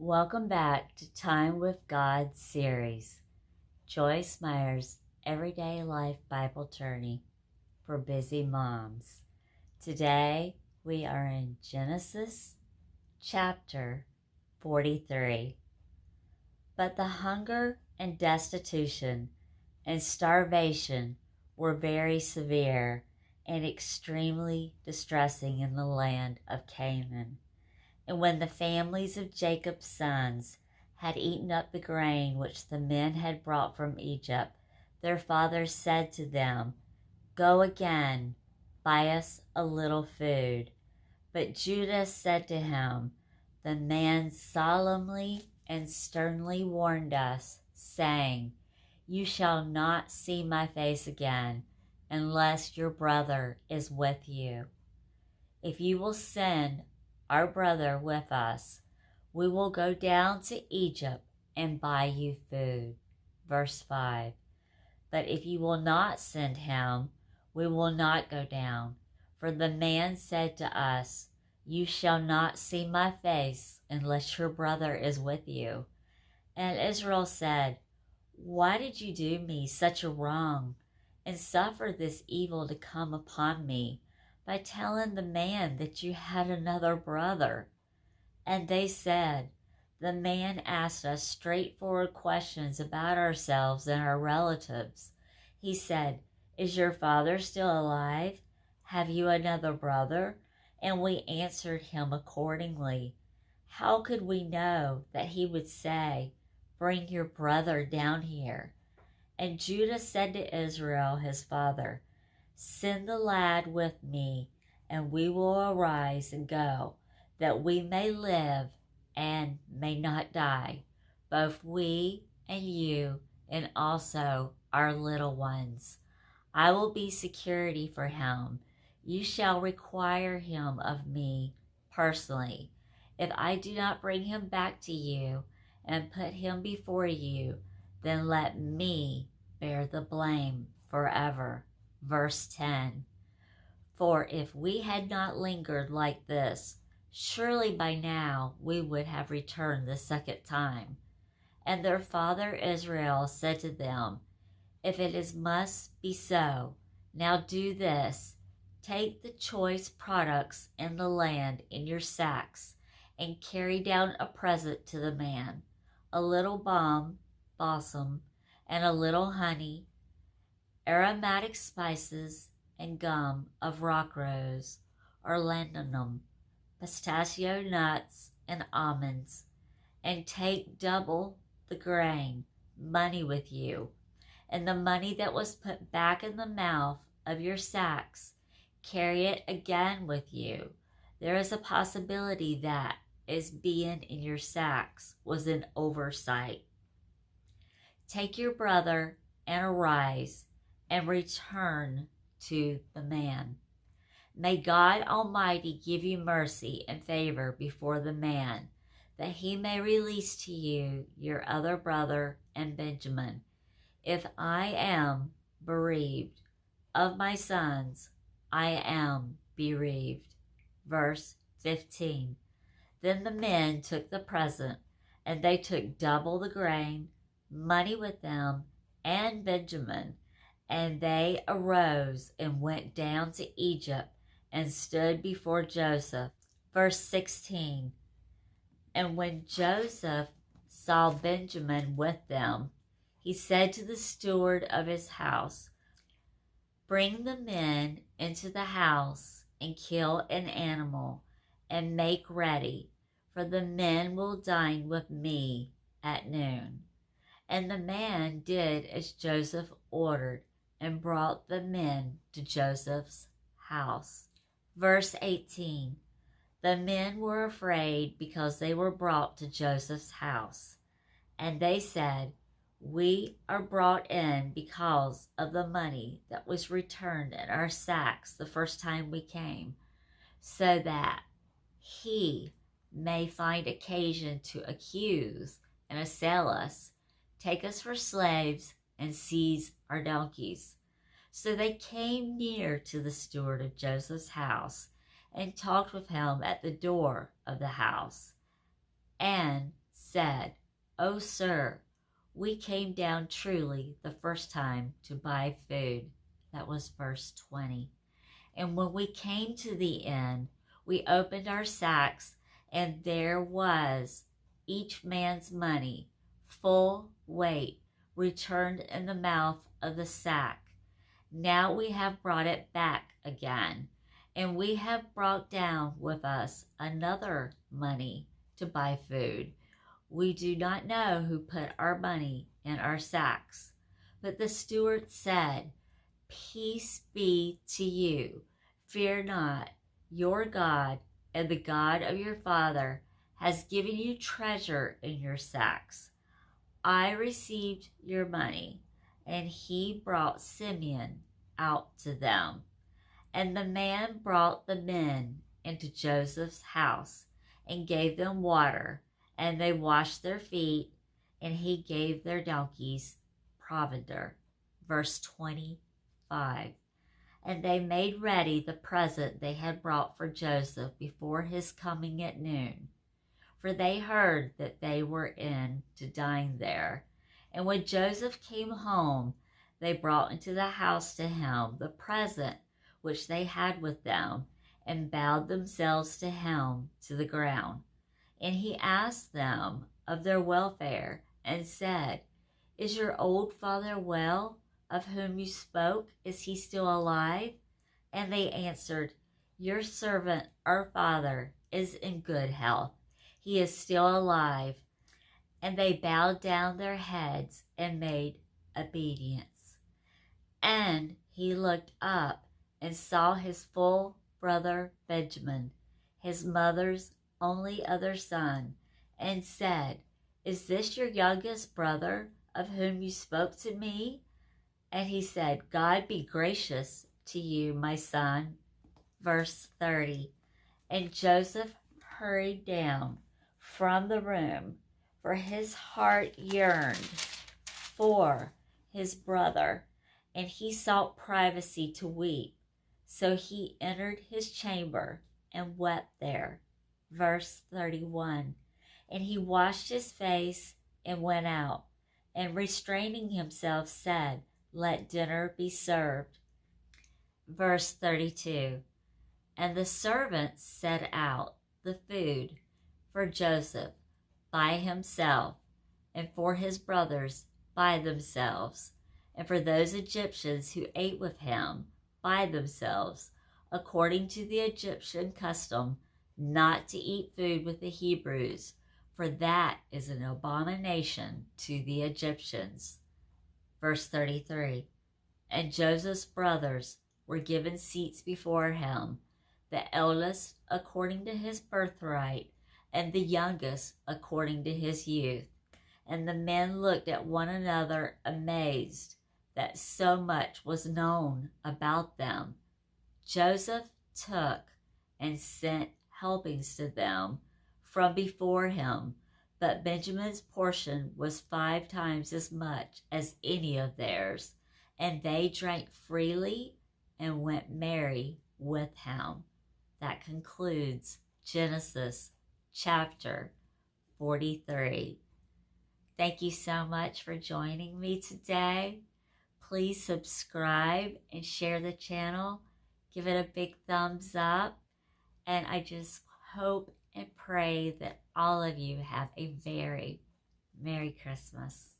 Welcome back to Time with God series, Joyce Meyer's Everyday Life Bible Journey for Busy Moms. Today we are in Genesis chapter 43. But the hunger and destitution and starvation were very severe and extremely distressing in the land of Canaan. And when the families of Jacob's sons had eaten up the grain which the men had brought from Egypt, their father said to them, "Go again, buy us a little food." But Judah said to him, "The man solemnly and sternly warned us, saying, 'You shall not see my face again unless your brother is with you. If you will send our brother with us, we will go down to Egypt and buy you food." Verse 5. But if you will not send him, we will not go down. For the man said to us, "You shall not see my face unless your brother is with you." And Israel said, "Why did you do me such a wrong and suffer this evil to come upon me by telling the man that you had another brother?" And they said, "The man asked us straightforward questions about ourselves and our relatives. He said, 'Is your father still alive? Have you another brother?' And we answered him accordingly. How could we know that he would say, 'Bring your brother down here'?" And Judah said to Israel his father, "Send the lad with me, and we will arise and go, that we may live and may not die, both we and you, and also our little ones. I will be security for him. You shall require him of me personally. If I do not bring him back to you and put him before you, then let me bear the blame forever." Verse 10. For if we had not lingered like this, surely by now we would have returned the second time. And their father Israel said to them, "If it must be so, now do this. Take the choice products in the land in your sacks and carry down a present to the man, a little balsam, and a little honey, aromatic spices, and gum of rock rose or ladanum, pistachio nuts, and almonds. And take double the grain, money with you, and the money that was put back in the mouth of your sacks, carry it again with you. There is a possibility that its being in your sacks was an oversight. Take your brother and arise and return to the man. May God Almighty give you mercy and favor before the man, that he may release to you your other brother and Benjamin. If I am bereaved of my sons, I am bereaved." Verse 15. Then the men took the present, and they took double the grain, money with them, and Benjamin. And they arose and went down to Egypt and stood before Joseph. Verse 16. And when Joseph saw Benjamin with them, he said to the steward of his house, "Bring the men into the house and kill an animal and make ready, for the men will dine with me at noon." And the man did as Joseph ordered and brought the men to Joseph's house. Verse 18. The men were afraid because they were brought to Joseph's house. And they said, "We are brought in because of the money that was returned in our sacks the first time we came, so that he may find occasion to accuse and assail us, take us for slaves, and seize our donkeys." So they came near to the steward of Joseph's house and talked with him at the door of the house, and said, "Oh, sir, we came down truly the first time to buy food." That was verse 20. "And when we came to the inn, we opened our sacks, and there was each man's money, full weight, returned in the mouth of the sack. Now we have brought it back again, and we have brought down with us another money to buy food. We do not know who put our money in our sacks." But the steward said, "Peace be to you. Fear not. Your God and the God of your father has given you treasure in your sacks. I received your money." And he brought Simeon out to them. And the man brought the men into Joseph's house and gave them water, and they washed their feet, and he gave their donkeys provender. Verse 25. And they made ready the present they had brought for Joseph before his coming at noon, for they heard that they were in to dine there. And when Joseph came home, they brought into the house to him the present which they had with them, and bowed themselves to him to the ground. And he asked them of their welfare, and said, "Is your old father well, of whom you spoke? Is he still alive?" And they answered, "Your servant, our father, is in good health. He is still alive." And they bowed down their heads and made obedience. And he looked up and saw his full brother Benjamin, his mother's only other son, and said, "Is this your youngest brother, of whom you spoke to me?" And he said, "God be gracious to you, my son." Verse 30. And Joseph hurried down from the room, for his heart yearned for his brother, and he sought privacy to weep. So he entered his chamber and wept there. Verse 31. And he washed his face and went out, and restraining himself said, "Let dinner be served." Verse 32. And the servants set out the food for Joseph by himself, and for his brothers by themselves, and for those Egyptians who ate with him by themselves, according to the Egyptian custom, not to eat food with the Hebrews, for that is an abomination to the Egyptians. Verse 33. And Joseph's brothers were given seats before him, the eldest according to his birthright, and the youngest according to his youth. And the men looked at one another amazed that so much was known about them. Joseph took and sent helpings to them from before him, but Benjamin's portion was 5 times as much as any of theirs, and they drank freely and went merry with him. That concludes Genesis chapter 43. Thank you so much for joining me today. Please subscribe and share the channel. Give it a big thumbs up. And I just hope and pray that all of you have a very Merry Christmas.